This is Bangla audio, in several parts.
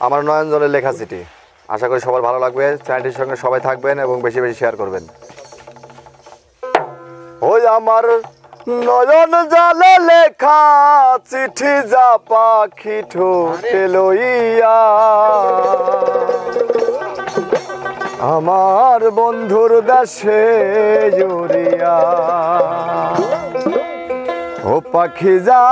আমার নয়ন জলের লেখা চিঠি। আশা করি সবার ভালো লাগবে। চ্যানেলটির সঙ্গে সবাই থাকবেন এবং বেশি বেশি শেয়ার করবেন। ওই আমার নয়ন জলে লেখা চিঠি যা পাখি ঠোঁটে লইয়া আমার বন্ধুর দেশে জুড়িয়া ও পাখি যা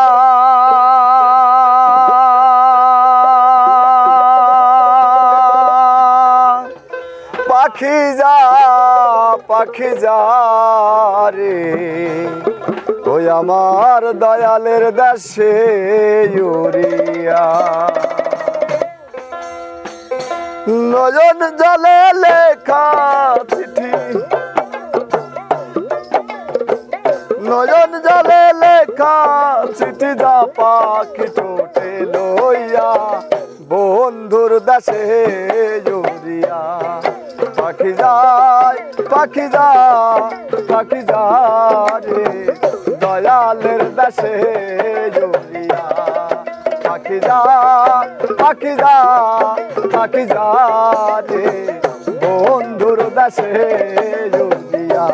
পাখি যা রে ওই আমার দয়ালের দেশে উড়িয়া নয়ন জলে লেখা চিঠি নয়ন জলে লেখা চিঠি যা পাখি ঠোঁটে লইয়া বন্ধুর দেশে উড়িয়া পাখি যায় পাখি যা রে দয়ালের দেশে জড়িয়া পাখি যা রে বন্ধুর দেশে জড়িয়া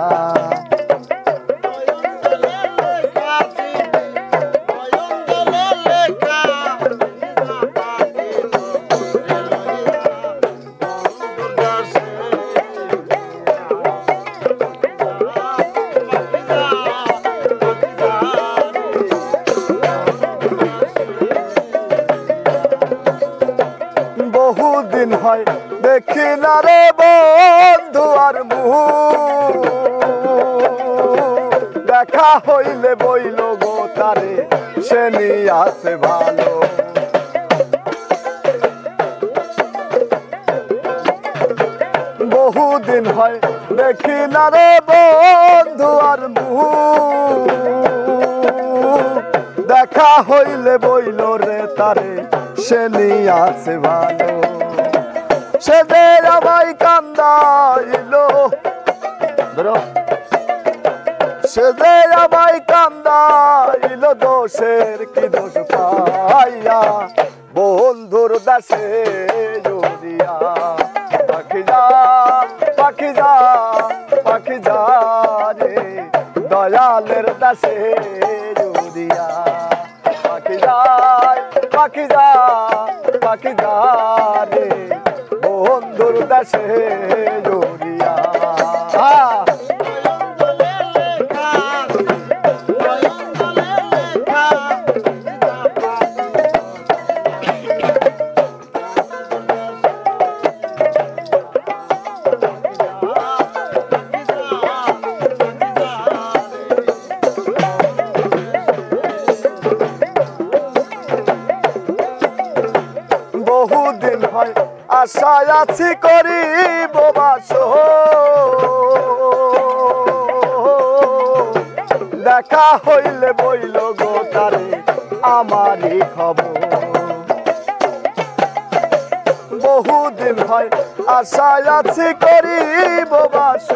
বহুদিন হয় দেখি না রে বন্ধু আর মুহ দেখা হইলে বইল গো তারে সে নিয়ে আছে ভালো বহুদিন হয় দেখি না রে বন্ধু আর মুহ দেখা হইলে বইল রে তারে সে নিয়ে আছে ভালো সে যে আমায় কান্দাইলো সে যে আমায় কান্দাইলো দোষের কি দোষ পাইয়া বন্ধুর দেশে জড়িয়া পাখি যা রে দয়ালের দেশে জড়িয়া পাখি যা রে বন্ধুর দেশে জড়িয়া বহুদিন হয় আশায় আছি করিব বাস দেখা হইলে বইল গো তারে আমারই খবর বহুদিন হয় আশায় আছি করিব বাস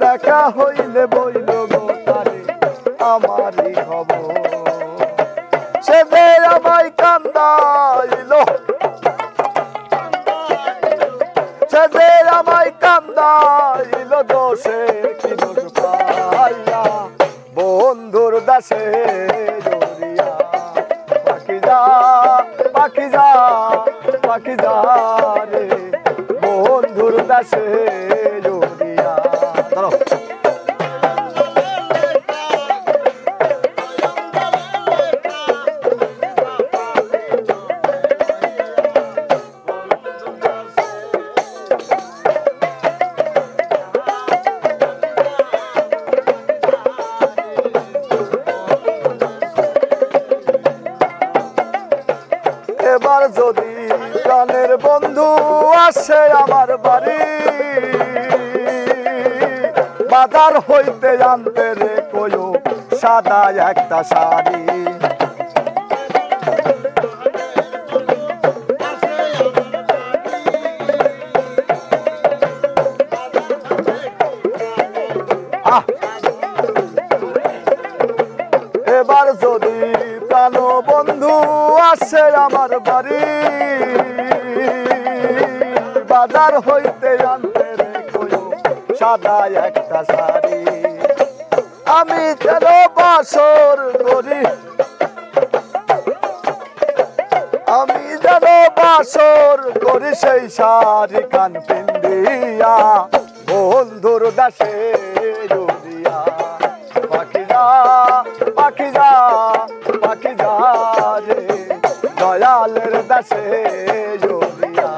দেখা হইলে বইল গো তারে আমারই খবর সে যে আমায় কান্দাইলো সে যে আমায় কান্দাইলো দোষে কি দোষ পাইয়া বন্ধুর দেশে জড়িয়া পাখি যা রে বন্ধুর দেশে জড়িয়া এবার যদি প্রাণের বন্ধু আসে আমার বাড়ি বাজার হইতে আনতে রে কয়ো সাদা একটা শাড়ি এবার যদি জানো বন্ধু আসে আমার বাড়ি বাজার হইতে আনতে রে কইও সাদা একটা শাড়ি আমি যেন বাসর করি আমি যেন বাসর করি সেই শাড়ি কান পিন্দিয়া বন্ধুর দাসে রুদিয়া পাখি যা পাখি যা পাখি যা রে দয়ালের দাসে রুদিয়া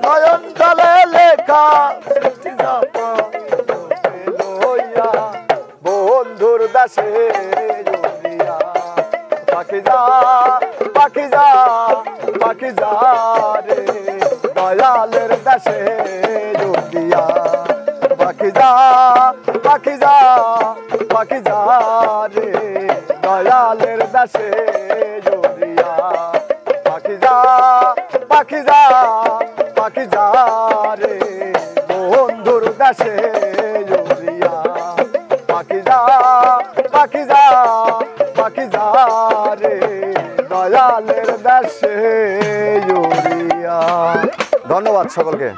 নয়ন জলে লেখা লইয়া বন্ধুর দাসে রুদিয়া পাখি যা পাখি যা পাখি যা রে দয়ালের দাসে রুদিয়া পাখি যা পাখি যা পাখি যা রে দয়ালের দাসে রুদিয়া পাখি যা পাখি যা পাখি যা রে বন্ধুর দাসে রুদিয়া পাখি যা পাখি যা পাখি যা রে দয়ালের দাসে রুদিয়া। ধন্যবাদ সকলকে।